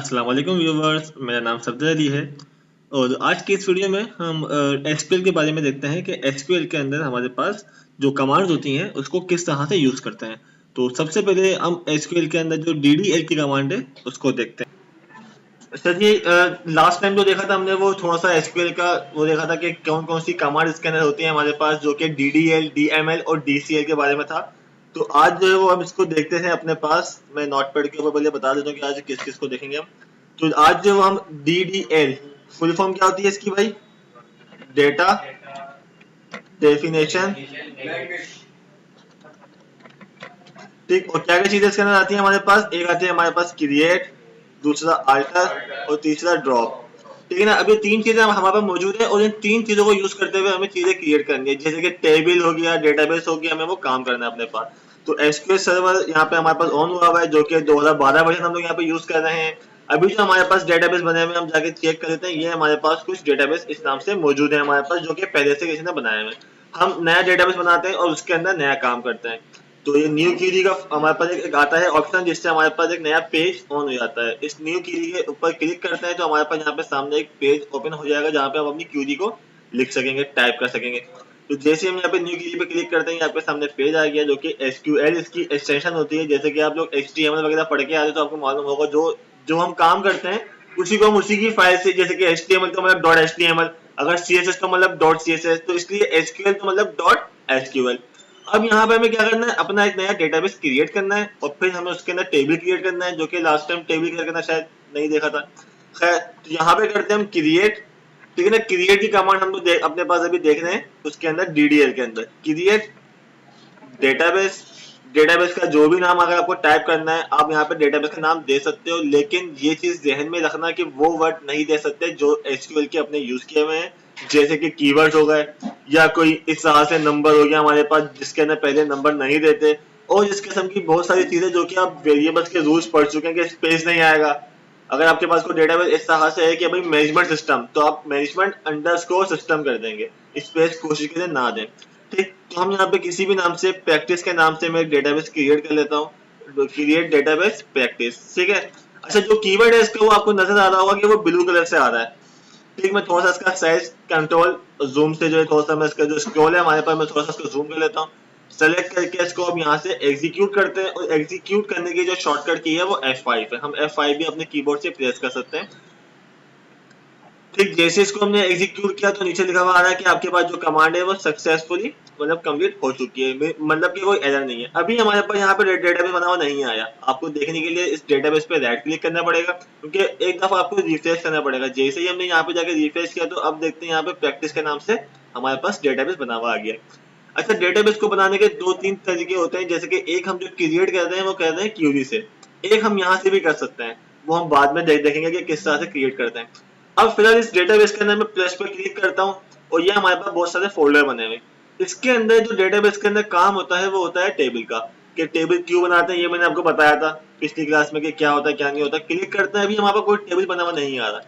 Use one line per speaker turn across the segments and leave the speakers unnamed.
अस्सलाम वालेकुम व्यूवर्स, मेरा नाम सफदर अली है। और आज की इस वीडियो में हम एसक्यूएल के बारे में देखते हैं कि एसक्यूएल के अंदर हमारे पास जो कमांड्स होती हैं उसको किस तरह से यूज़ करते हैं। तो सबसे पहले हम एसक्यूएल के अंदर जो डीडीएल की कमांड है उसको देखते हैं। सर जी, लास्ट टाइम जो देखा था हमने वो थोड़ा सा एसक्यूएल का वो देखा था कि कौन कौन सी कमांड इसके अंदर होती है हमारे पास, जो कि डीडीएल, डीएमएल और डीसीएल के बारे में था। तो आज जो है वो हम इसको देखते हैं अपने पास। मैं नोटपैड के ऊपर पहले बता देता हूँ कि आज किस किस को देखेंगे हम। तो आज जो हम DDL फुल फॉर्म क्या होती है इसकी भाई? Data definition. ठीक, और क्या क्या चीजें इसके अंदर आती है हमारे पास? एक आती है हमारे पास क्रिएट, दूसरा अल्टर और तीसरा ड्रॉप। ठीक है ना। अब ये तीन चीजें हमारे पास मौजूद है और इन तीन चीजों को यूज करते हुए हमें चीजें क्रिएट करनी है, जैसे कि टेबल हो गया, डेटाबेस हो गया, हमें वो काम करना है अपने पास। तो एसक्यूएल सर्वर यहाँ पे हमारे पास ऑन हुआ हुआ है, जो कि 2012 वर्जन हम लोग यहाँ पे यूज कर रहे हैं। अभी जो हमारे पास डेटाबेस बने हुए हम जाके चेक कर लेते हैं। ये हमारे पास कुछ डेटाबेस इस नाम से मौजूद है हमारे पास, जो कि पहले से किसी ने बनाए हुए। हम नया डेटाबेस बनाते हैं और उसके अंदर नया काम करते हैं। तो ये न्यू क्वेरी का हमारे पास एक आता है ऑप्शन, जिससे हमारे पास एक नया पेज ऑन हो जाता है। इस न्यू क्वेरी के ऊपर क्लिक करते हैं तो हमारे पास यहाँ पे सामने एक पेज ओपन हो जाएगा, जहाँ पे हम अपनी क्वेरी को लिख सकेंगे, टाइप कर सकेंगे। तो जैसे हम यहाँ पे न्यू क्वेरी पे क्लिक करते हैं, यहाँ पे सामने पेज आ गया, जो कि एसक्यूएल इसकी एक्सटेंशन होती है। जैसे कि आप लोग एचटीएमएल वगैरह पढ़ के आ रहे तो आपको मालूम होगा, जो जो हम काम करते हैं उसी को हम उसी की फाइल से, जैसे कि एचटीएमएल का मतलब डॉट एचटीएमएल, अगर सीएसएस का मतलब डॉट सीएसएस, तो इसलिए एसक्यूएल का मतलब डॉट एसक्यूएल। अब यहाँ पे हमें क्या करना है, अपना एक नया डेटाबेस क्रिएट करना है और फिर हमें उसके अंदर टेबल क्रिएट करना है, जो कि लास्ट टाइम टेबल क्रिएट करना शायद नहीं देखा था। खैर, तो यहाँ पे करते हैं हम क्रिएट। ठीक है ना। क्रिएट की कमांड हम लोग अपने पास अभी देख रहे हैं, उसके अंदर डीडीएल के अंदर क्रिएट डेटाबेस। डेटाबेस का जो भी नाम अगर आपको टाइप करना है, आप यहाँ पे डेटाबेस का नाम दे सकते हो, लेकिन ये चीज ध्यान में रखना कि वो वर्ड नहीं दे सकते जो एसक्यूएल के अपने यूज किए हुए हैं, जैसे कि कीवर्ड हो गए या कोई इस तरह से नंबर हो गया हमारे पास, जिसके अंदर पहले नंबर नहीं देते, और इस किस्म की बहुत सारी चीजें जो कि आप वेरिएबल्स के रूल्स पढ़ चुके हैं कि स्पेस नहीं आएगा। अगर आपके पास कोई डेटाबेस इस तरह से है कि भाई मैनेजमेंट सिस्टम, तो आप मैनेजमेंट अंडरस्कोर सिस्टम कर देंगे, स्पेस कोशिश करें ना दें। ठीक, तो हम यहाँ पे किसी भी नाम से, प्रैक्टिस के नाम से मैं एक डेटाबेस क्रिएट कर लेता हूँ, क्रिएट डेटाबेस प्रैक्टिस। ठीक है। अच्छा, जो कीवर्ड है इसका वो आपको नजर आ रहा होगा कि वो ब्लू कलर से आ रहा है। ठीक, मैं थोड़ा सा इसका साइज कंट्रोल जूम से जो है थोड़ा सा मैं इसका जो स्क्रॉल है हमारे पास, मैं थोड़ा सा इसको जूम कर लेता हूँ। सेलेक्ट करके इसको अब यहाँ से एग्जीक्यूट करते हैं, और एग्जीक्यूट करने की जो शॉर्टकट की है वो F5 है। हम F5 भी अपने कीबोर्ड से प्रेस कर सकते हैं। ठीक, जैसे इसको हमने एग्जीक्यूट किया तो नीचे लिखा हुआ आ रहा है कि आपके पास जो कमांड है वो सक्सेसफुली मतलब कंप्लीट हो चुकी है, मतलब कि कोई एरर नहीं है। अभी हमारे पास यहाँ पे डेटाबेस बना हुआ नहीं आया। आपको देखने के लिए इस डेटाबेस पे राइट क्लिक करना पड़ेगा, क्योंकि एक दफा आपको रिफ्रेश करना पड़ेगा। जैसे ही हमने यहाँ पे जाकर रिफ्रेश किया तो अब देखते हैं यहाँ पे प्रैक्टिस के नाम से हमारे पास डेटाबेस बना हुआ आ गया। अच्छा, डेटाबेस को बनाने के दो तीन तरीके होते हैं, जैसे कि एक हम जो क्रिएट करते हैं वो करते हैं क्यूरी से, एक हम यहाँ से भी कर सकते हैं, वो हम बाद में देखेंगे कि किस तरह से क्रिएट करते हैं। अब फिलहाल इस डेटाबेस के अंदर मैं प्लस पे क्लिक करता हूँ और ये हमारे पास बहुत सारे फोल्डर बने हुए। इसके अंदर जो डेटाबेस के अंदर काम होता है वो होता है टेबल का, कि टेबल क्यों बनाते हैं ये मैंने आपको बताया था पिछली क्लास में कि क्या होता है क्या नहीं होता। क्लिक करते हैं, अभी हमारे पास कोई टेबल बना हुआ नहीं आ रहा।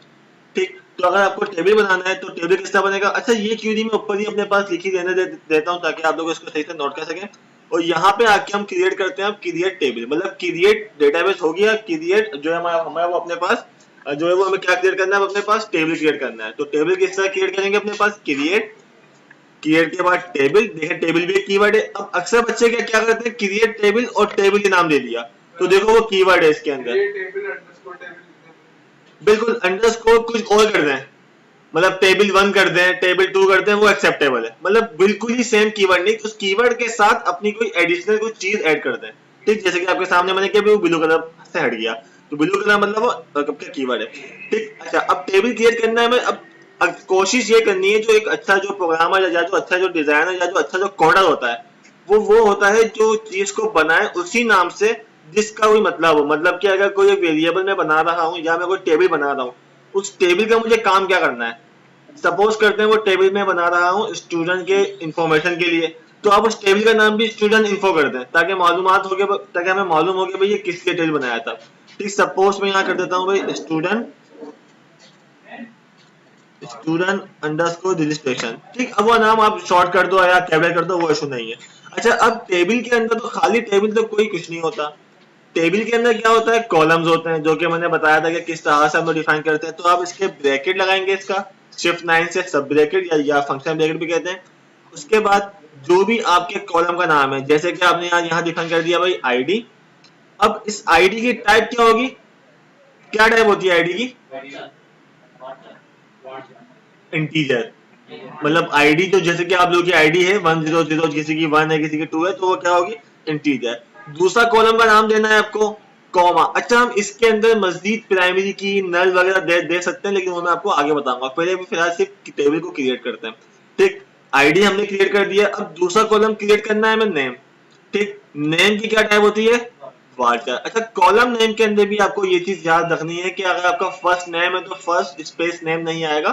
ठीक, तो अगर आपको टेबल बनाना है तो टेबल किस तरह बनेगा? अच्छा, ये क्वेरी मैं ऊपर ही अपने पास लिखी देता हूँ ताकि आप लोग इसको सही से नोट कर सकें। और यहाँ पे आके हम क्रिएट करते हैं, क्रिएट टेबल मतलब क्रिएट डेटाबेस हो गया। क्रिएट जो है हमारा वो अपने पास जो है वो हमें क्या क्रिएट करना है, अपने पास टेबल क्रिएट करना है। तो टेबल किस तरह क्रिएट करेंगे? अपने पास क्रिएट, क्रिएट के बाद टेबल। देखिए टेबल भी एक कीवर्ड है। अब अक्सर बच्चे क्या करते हैं, क्रिएट टेबल और टेबल के नाम दे दिया, तो देखो वो कीवर्ड है इसके अंदर। बिल्कुल, अंडरस्कोर कुछ और कर दें, मतलब टेबल 1 कर दें, टेबल 2 कर दें, वो एक्सेप्टेबल है। मतलब बिल्कुल ही सेम कीवर्ड नहीं, उस कीवर्ड के साथ अपनी कोई एडिशनल कोई चीज ऐड कर दें। ठीक, जैसे कि आपके सामने मैंने किया वो ब्लू कलर से हट गया, तो ब्लू कलर मतलब वो आपका कीवर्ड है। ठीक, अच्छा, अब टेबल क्रिएट करना है हमें। अब कोशिश ये करनी है, जो एक अच्छा जो प्रोग्रामर या जो अच्छा जो डिजाइनर या जो अच्छा जो कोडर होता है, वो होता है जो चीज को बनाए उसी नाम से जिसका कोई मतलब हो। मतलब कि अगर कोई वेरिएबल मैं बना रहा हूँ या मैं कोई टेबल बना रहा हूँ, उस टेबल का मुझे काम क्या करना है। सपोज करते हैं वो टेबल में बना रहा हूँ स्टूडेंट के इंफॉर्मेशन के लिए, तो आप उस टेबल का नाम भी स्टूडेंट इन्फो कर दें, ताकि मालूमात हो गया, ताकि हमें मालूम हो गया भाई ये किसके टेबल बनाया था। ठीक, सपोज मैं यहाँ कर देता हूँ भाई स्टूडेंट, स्टूडेंट अंडरस्कोर रजिस्ट्रेशन। ठीक, अब वो नाम आप शॉर्ट कर दो या कैपिटल कर दो, वो इशू नहीं है। अच्छा, अब टेबल के अंदर तो खाली टेबल तो कोई कुछ नहीं होता। टेबल के अंदर क्या होता है, कॉलम्स होते हैं, जो कि मैंने बताया था कि किस तरह से हम लोग डिफाइन करते हैं। तो आप इसके ब्रैकेट लगाएंगे, इसका शिफ्ट 9 से सब ब्रैकेट या फंक्शन ब्रैकेट भी कहते हैं। उसके बाद जो भी आपके कॉलम का नाम है, जैसे कि आपने यहाँ डिफाइन कर दिया भाई आईडी। अब इस आईडी की टाइप क्या होगी, क्या टाइप होती है आईडी की, इंटीजर। मतलब आईडी जो, जैसे कि आप लोगों की आईडी है 100, किसी की 1 है किसी की 2 है, तो वो क्या होगी, इंटीजर। दूसरा कॉलम का नाम देना है आपको, कॉमा। अच्छा, हम इसके अंदर मजीद प्राइमरी की नल वगैरह दे सकते हैं, लेकिन वो मैं आपको आगे बताऊंगा। पहले भी फिलहाल सिर्फ टेबल को क्रिएट करते हैं। ठीक, आईडी हमने क्रिएट कर दिया। अब दूसरा कॉलम क्रिएट करना है हमें, नेम। ठीक, नेम की क्या टाइप होती है, वार्चर। अच्छा, कॉलम नेम के अंदर भी आपको ये चीज याद रखनी है कि अगर आपका फर्स्ट नेम है तो फर्स्ट स्पेस नेम नहीं आएगा,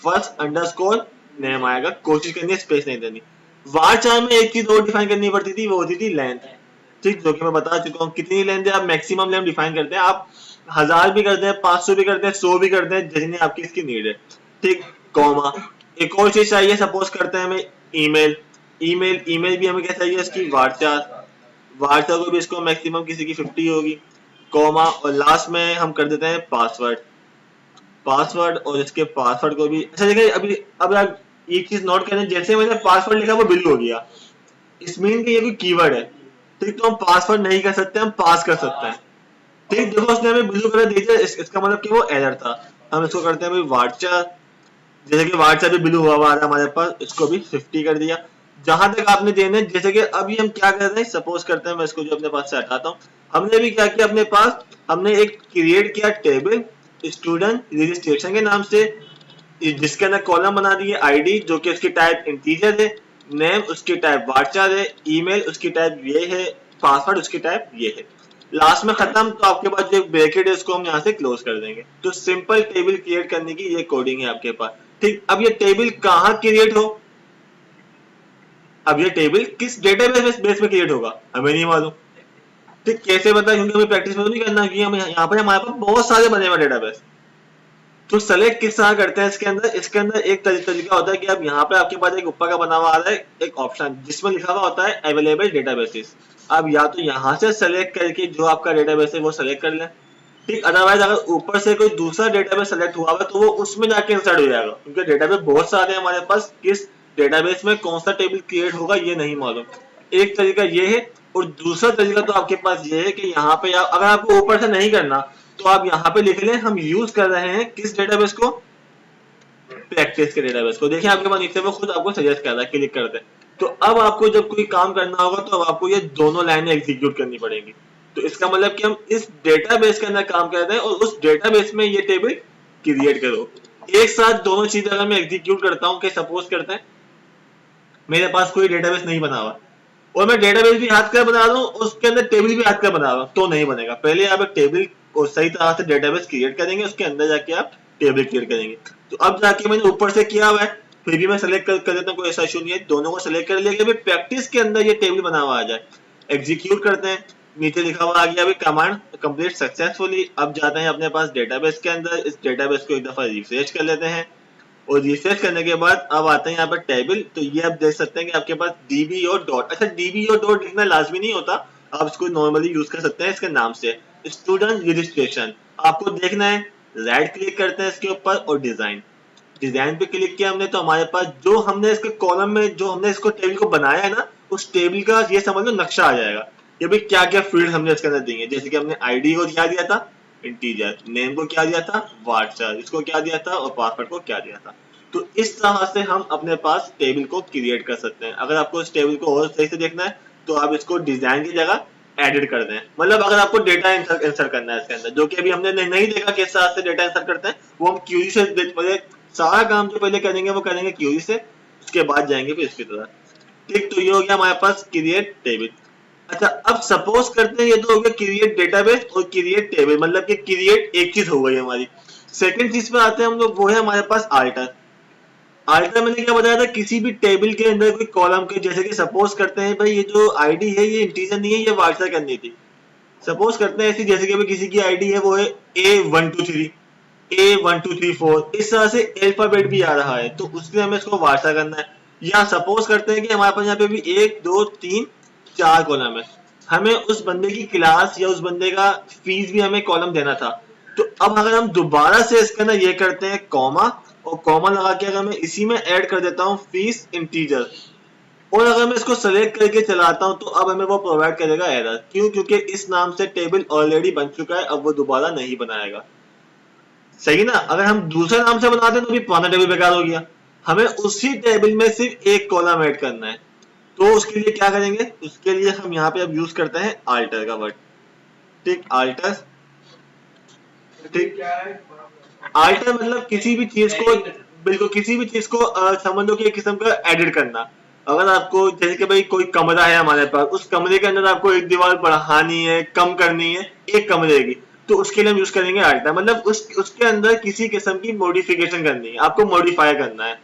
फर्स्ट अंडरस्कोर नेम आएगा। कोशिश करनी है स्पेस नहीं देनी। वार्चर में एक चीज और डिफाइन करनी पड़ती थी, वो होती थी लेंथ। ठीक, जो कि मैं बता चुका हूँ कितनी लेंथ है। आप मैक्सिमम लेंथ डिफाइन करते हैं, आप 1000 भी करते हैं, 500 भी करते हैं, 100 भी करते हैं, जितनी आपकी इसकी नीड है। ठीक, कॉमा। एक और चीज चाहिए, सपोज करते हैं हमें ईमेल। ईमेल भी हमें क्या चाहिए, इसकी वार्चर। वार्ता को भी इसको मैक्सिमम किसी की 50 होगी, कॉमा। और लास्ट में हम कर देते हैं पासवर्ड। और इसके पासवर्ड को भी, अच्छा देखिए अभी, अब आप एक चीज नोट करें, जैसे मैंने पासवर्ड लिखा वो बिल हो गया, इस मीन कि ये कोई कीवर्ड है। ठीक, तो हम पासवर्ड नहीं कर सकते, हम पास कर सकते हैं। ठीक, देखो उसने हमें ब्लू कलर दे दिया, इसका मतलब कि वो एरर था। हम इसको करते हैं भाई वार्चर। जैसे कि व्हाट्सएप भी ब्लू हुआ हुआ आ रहा है हमारे पास, इसको भी 50 कर दिया। जहां तक आपने देने, जैसे कि अभी हम क्या कर रहे हैं, सपोज करते हैं मैं इसको जो अपने पास से हटाता हूँ। हमने भी क्या किया अपने पास, हमने एक क्रिएट किया टेबल स्टूडेंट रजिस्ट्रेशन के नाम से, जिसके अंदर कॉलम बना दिए आईडी, जो कि उसकी टाइप इंटीजर है, नेम उसकी टाइप वार्चर है, ईमेल उसकी टाइप ये है, पासवर्ड उसकी टाइप ये है। लास्ट में खत्म। तो आपके पास जो ब्रैकेट है इसको हम यहाँ से क्लोज कर देंगे। तो सिंपल टेबल क्रिएट करने की ये कोडिंग है आपके पास। ठीक, अब ये टेबल कहाँ क्रिएट हो, अब ये टेबल किस डेटाबेस बेस में क्रिएट होगा हमें नहीं मालूम। ठीक, कैसे पता, क्योंकि हमें प्रैक्टिस में तो नहीं करना, क्योंकि हम यहाँ पर हमारे पास बहुत सारे बने हुए डेटाबेस। तो सेलेक्ट किस तरह करते हैं इसके अंदर एक तरीका होता है कि अब यहाँ पे आपके पास एक ऊपर का बना हुआ आ रहा है एक ऑप्शन, जिसमें लिखा हुआ होता है अवेलेबल डेटाबेसेस। अब या तो यहाँ से सेलेक्ट करके जो आपका डेटाबेस है वो सेलेक्ट कर लें। ठीक, अदरवाइज अगर ऊपर से कोई दूसरा डेटाबेस सेलेक्ट हुआ है तो वो उसमें जाके इंसर्ट हो जाएगा, क्योंकि डेटाबेस बहुत सारे हैं हमारे पास, किस डेटाबेस में कौन सा टेबल क्रिएट होगा ये नहीं मालूम। एक तरीका ये है, और दूसरा तरीका तो आपके पास ये है कि यहाँ पे अगर आपको ऊपर से नहीं करना तो आप यहाँ पे लिख लें हम यूज कर रहे हैं किस डेटाबेस को, प्रैक्टिस के डेटाबेस को। देखिए आपके पास नीचे वो खुद आपको सजेस्ट कर रहा है, क्लिक करते हैं। तो अब आपको जब कोई काम करना होगा तो अब आपको ये दोनों लाइनें एग्जीक्यूट करनी पड़ेंगी। तो इसका मतलब कि हम इस डेटाबेस के अंदर काम कर रहे हैं और उस डेटाबेस में ये टेबल क्रिएट करो। एक साथ दोनों चीजें अगर मैं एग्जीक्यूट करता हूँ कि सपोज करते हैं मेरे पास कोई डेटाबेस नहीं बना हुआ और मैं डेटाबेस भी हाथ कर बना रहा हूँ, उसके अंदर टेबल भी हाथ कर बना रहा हूँ, तो नहीं बनेगा। पहले आप एक टेबल और सही तरह से डेटाबेस क्रिएट करेंगे, उसके अंदर जाके आप टेबल क्रिएट करेंगे। तो अब जाके मैंने ऊपर से किया हुआ है, फिर भी मैं सेलेक्ट कर देता हूँ, कोई ऐसा इशू नहीं है। दोनों को सेलेक्ट कर लिया कि प्रैक्टिस के अंदर ये टेबल बना हुआ आ जाए। एग्जीक्यूट करते हैं, नीचे लिखा हुआ आ गया अभी कमांड कंप्लीट सक्सेसफुली। अब जाते हैं अपने पास डेटाबेस के अंदर, इस डेटाबेस को एक दफा रिफ्रेश कर लेते हैं और रिफ्रेश करने के बाद अब आते हैं यहाँ पर टेबल। तो ये आप देख सकते हैं कि आपके पास डीबी और डॉट, अच्छा डीबी और डॉट लिखना लाजमी नहीं होता, आप इसको नॉर्मली यूज कर सकते हैं इसके नाम से, स्टूडेंट रजिस्ट्रेशन। आपको देखना है, राइट क्लिक करते हैं इसके ऊपर और डिजाइन पे क्लिक किया हमने, तो हमारे पास जो हमने इसके कॉलम में जो हमने इसको टेबल को बनाया है ना, उस टेबल का ये समझ लो नक्शा आ जाएगा। ये भाई क्या क्या फील्ड हमने इसके अंदर दिए, जैसे कि हमने आईडी को क्या दिया था इंटीजर, नेम को क्या दिया था वार्चर, इसको क्या दिया था और पासवर्ड को क्या दिया था। तो इस तरह से हम अपने पास टेबल को क्रिएट कर सकते हैं। अगर आपको इस टेबल को और सही से देखना है तो आप इसको डिजाइन की जगह एडिट कर दें। मतलब अगर आपको डेटा इंसर्ट करना है इसके अंदर, जो कि अभी हमने नहीं देखा किस तरह से डेटा इंसर्ट करते हैं, वो हम क्यूरी से पहले सारा काम जो पहले करेंगे वो करेंगे क्यूरी से, उसके बाद जाएंगे फिर इसकी तरह। ठीक, तो ये हो गया हमारे पास क्रिएट टेबल। अच्छा, अब सपोज करते हैं ये तो हो गया क्रिएट डेटाबेस और क्रिएट टेबल, मतलब कि क्रिएट एक चीज हो गई हमारी। सेकंड चीज पे आते हैं हम लोग, वो है हमारे पास आल्टर। आल्टर मैंने क्या बताया था, किसी भी टेबल के अंदर कोई कॉलम के, जैसे कि सपोज करते हैं भाई ये जो आईडी है ये इंटीजर नहीं है, ये वार्चर करनी थी। सपोज करते हैं ऐसी, जैसे कि अभी किसी की आईडी है वो है A123 A1234, इस तरह से अल्फाबेट भी आ रहा है, तो उसके हमें इसको वार्ता करना है। या सपोज करते हैं कि हमारे पास यहाँ पे भी 1 2 3 4 कॉलम है, हमें उस बंदे की क्लास या उस बंदे का फीस भी हमें कॉलम देना था। तो अब अगर हम दोबारा से इसके अंदर ये करते हैं कॉमा, और कॉमा लगा के अगर मैं इसी में ऐड कर देता हूँ फीस इंटीजर, और अगर मैं इसको सेलेक्ट करके चलाता हूं तो अब हमें वो प्रोवाइड करेगा एरर। क्यों? क्योंकि इस नाम से टेबल ऑलरेडी बन चुका है, अब वो दोबारा नहीं बनाएगा। सही ना? अगर हम दूसरे नाम से बनाते हैं तो भी पुराना टेबल बेकार हो गया। हमें उसी टेबल में सिर्फ एक कॉलम ऐड करना है। तो उसके लिए क्या करेंगे? उसके लिए हम यहाँ पे अब यूज करते हैं आल्टर का वर्ड। ठीक, आल्टर। ठीक, आल्टर मतलब किसी भी चीज को, बिल्कुल किसी भी चीज को समझ लो कि एक किस्म का एडिट करना। अगर आपको जैसे कि भाई कोई कमरा है हमारे पास, उस कमरे के अंदर आपको एक दीवार बढ़ानी है, कम करनी है एक कमरे की, तो उसके लिए हम यूज करेंगे आल्टर। मतलब उसके अंदर किसी किस्म की मॉडिफिकेशन करनी है, आपको मॉडिफाई करना है।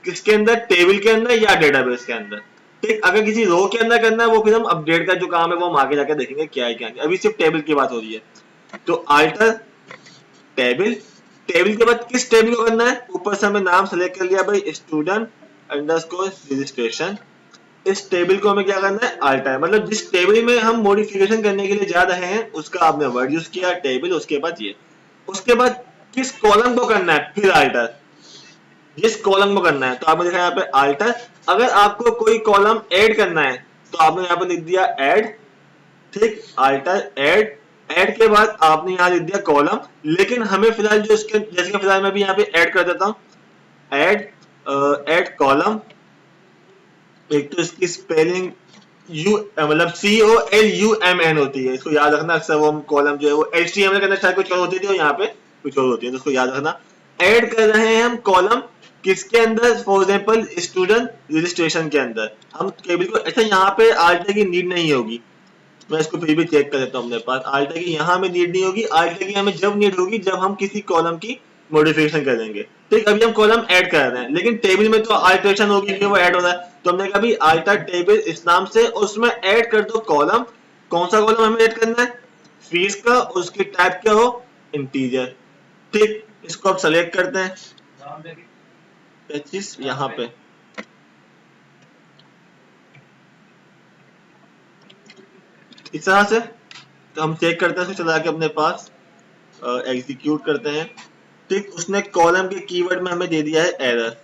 किसके अंदर? टेबल के अंदर या डेटाबेस के अंदर। ठीक, अगर किसी रो के अंदर करना है वो फिर हम अपडेट का जो काम है वो हम आगे जाकर देखेंगे क्या है क्या नहीं। अभी सिर्फ टेबल की बात हो रही है। तो आल्टर टेबल, टेबल के बाद किस टेबल को करना है? ऊपर से हमें नाम सेलेक्ट कर लिया भाई, स्टूडेंट अंडरस्कोर रजिस्ट्रेशन। इस टेबल को हमें क्या करना है? अल्टर। मतलब जिस टेबल में हम मॉडिफिकेशन करने के लिए जा रहे हैं उसका आपने वर्ड यूज किया टेबल, उसके बाद ये, उसके बाद किस कॉलम को करना है? फिर अल्टर। जिस कॉलम को करना है तो आपने देखा यहाँ पे अल्टर। अगर आपको कोई कॉलम ऐड करना है तो आपने यहाँ पे लिख दिया ऐड। ठीक, अल्टर ऐड। ऐड के बाद आपने यहाँ लिख दिया कॉलम। लेकिन हमें फिलहाल जो इसके, जैसे कि फिलहाल मैं भी यहाँ पे ऐड कर देता हूँ, ऐड ऐड कॉलम। एक तो इसकी स्पेलिंग यू मतलब COLUMN होती है, इसको याद रखना। अक्सर वो कॉलम जो है वो HTML के अंदर शायद कुछ और होती थी और यहाँ पे कुछ और होती है, तो उसको याद रखना। ऐड कर रहे हैं हम कॉलम किसके अंदर? फॉर एग्जाम्पल स्टूडेंट रजिस्ट्रेशन के अंदर हम टेबल को, अच्छा यहाँ पे आल्टर की नीड नहीं होगी, मैं इसको फिर भी चेक कर देता हूँ अपने पास। आल्टर की यहाँ हमें नीड नहीं होगी, आल्टर की हमें जब नीड होगी जब हम किसी कॉलम की मॉडिफिकेशन करेंगे। ठीक, अभी हम कॉलम ऐड कर रहे हैं लेकिन टेबल में तो अल्टरेशन होगी कि वो ऐड हो रहा है, तो हमने कहा भी अल्टर टेबल इस नाम से, और उसमें ऐड कर दो कॉलम। कौन सा कॉलम हमें ऐड करना है? फीस का। उसकी टाइप क्या हो? इंटीजर। ठीक, इसको अब सेलेक्ट करते हैं 25 यहाँ पे। इस तरह से तो हम चेक करते हैं, इसको चला के अपने पास एग्जीक्यूट करते हैं। ठीक, उसने कॉलम के कीवर्ड में हमें दे दिया है एरर।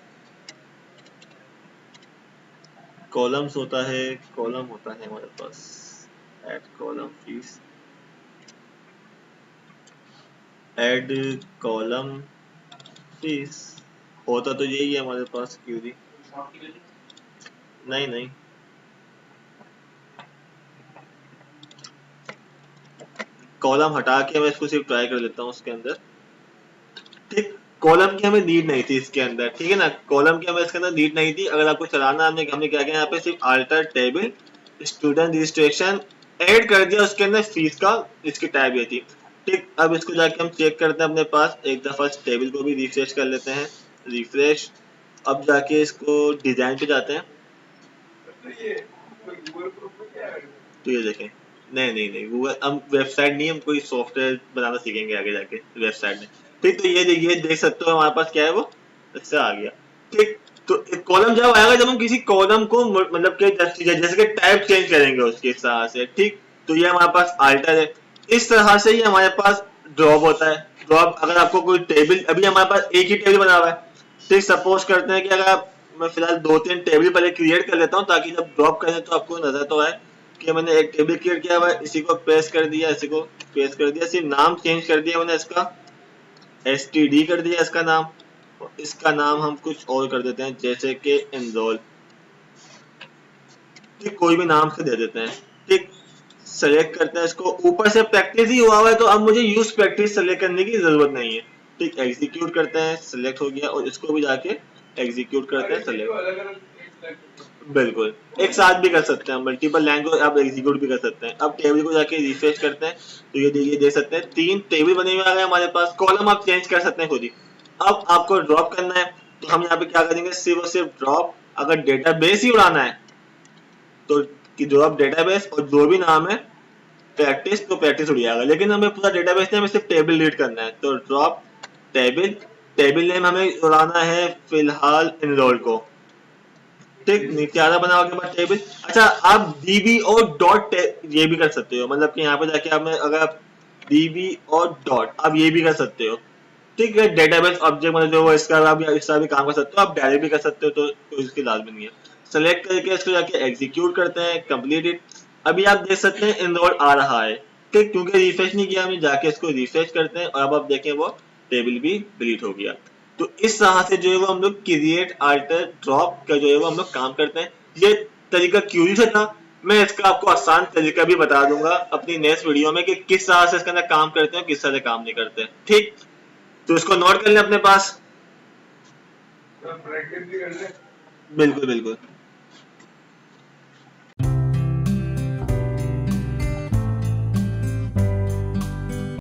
कॉलम्स होता है, कॉलम होता है हमारे पास add column fees, add column fees होता तो यही है हमारे पास। क्यूरी नहीं नहीं, कॉलम हटा के मैं इसको सिर्फ ट्राई कर लेता हूँ उसके अंदर। ठीक, कॉलम की हमें नीड नहीं थी इसके अंदर, ठीक है ना? कॉलम की हमें इसके अंदर नीड नहीं थी। अगर आपको चलाना, हमने क्या किया यहाँ पे? सिर्फ alter table student registration add कर दिया, उसके अंदर फीस का इसकी टाइप ये थी। ठीक, अब इसको जाके हम चेक करते हैं अपने पास एक दफा, टेबल को भी रिफ्रेश कर लेते हैं, रिफ्रेश। अब जाके इसको डिजाइन पे जाते हैं, तो ये देखें, नहीं नहीं नहीं, गूगल हम वेबसाइट नहीं, हम कोई सॉफ्टवेयर बनाना सीखेंगे आगे जाके वेबसाइट में। ठीक, तो ये देख सकते हो हमारे पास क्या है, वो इससे आ गया। ठीक, तो एक कॉलम जब आएगा जब हम किसी कॉलम को मतलब कि जैसे कि टाइप चेंज करेंगे उसके तरह से। ठीक, तो ये हमारे पास अल्टर है। इस तरह से ही हमारे पास ड्रॉप होता है। ड्रॉप, अगर आपको कोई टेबल, अभी हमारे पास एक ही टेबल बना हुआ है। ठीक, सपोज करते हैं कि अगर आप, मैं फिलहाल 2-3 टेबल पहले क्रिएट कर लेता हूँ ताकि जब ड्रॉप करें तो आपको नजर तो आए कि मैंने एक टेबल क्रिएट किया हुआ है। इसी को पेस्ट कर दिया, इसी को पेस्ट कर दिया, सिर्फ नाम चेंज कर दिया मैंने इसका, STD कर दिया इसका नाम। और इसका नाम हम कुछ और कर देते हैं जैसे कि एनरोल। ठीक, कोई भी नाम से दे देते हैं। ठीक, सेलेक्ट करते हैं इसको। ऊपर से प्रैक्टिस ही हुआ है तो अब मुझे यूज प्रैक्टिस सेलेक्ट करने की जरूरत नहीं है। ठीक, एग्जीक्यूट करते हैं, सेलेक्ट हो गया, और इसको भी जाके एग्जीक्यूट करते हैं, सेलेक्ट। बिल्कुल, एक साथ भी कर सकते हैं, मल्टीपल लैंग्वेज आप एग्जीक्यूट भी कर सकते हैं। अब टेबल को जाके रिफ्रेश करते हैं तो ये देखिए, देख सकते हैं 3 टेबल बने हुए आ गए हमारे पास। कॉलम आप चेंज कर सकते हैं खुद ही। अब आपको ड्रॉप करना है तो हम यहाँ पे क्या करेंगे? सिर्फ और सिर्फ ड्रॉप। अगर डेटाबेस ही उड़ाना है तो कि ड्रॉप डेटाबेस, और जो भी नाम है प्रैक्टिस, तो प्रैक्टिस उड़ जाएगा। लेकिन हमें पूरा डेटाबेस नहीं, हमें सिर्फ टेबल रीड करना है, तो ड्रॉप टेबल। टेबल नेम हमें उड़ाना है फिलहाल एनरोल को। ठीक, नीचे आधा बना होगा बाद टेबल। अच्छा, आप db और डॉट ये भी कर सकते हो, मतलब कि यहाँ पे जाके आपने अगर आप db और डॉट आप ये भी कर सकते हो। ठीक है, डेटाबेस ऑब्जेक्ट मतलब जो वो इसका आप इसका भी काम कर सकते हो, आप डायरेक्ट भी कर सकते हो, तो इसकी लाजमी नहीं है। सेलेक्ट करके इसको जाके एग्जीक्यूट करते हैं, कंप्लीट इट। अभी आप देख सकते हैं इनरोल आ रहा है, ठीक, क्योंकि रिफ्रेश नहीं किया हमने, जाके इसको रिफ्रेश करते हैं और अब आप देखें वो टेबल भी डिलीट हो गया। तो इस तरह से जो है वो हम लोग क्रिएट अल्टर ड्रॉप का जो है वो हम लोग काम करते हैं। ये तरीका क्यूरी से था, मैं इसका आपको आसान तरीका भी बता दूंगा अपनी नेक्स्ट वीडियो में कि किस तरह से इसके अंदर काम करते हैं, किस तरह से काम नहीं करते हैं। ठीक, तो इसको नोट कर लें अपने पास। बिल्कुल बिल्कुल।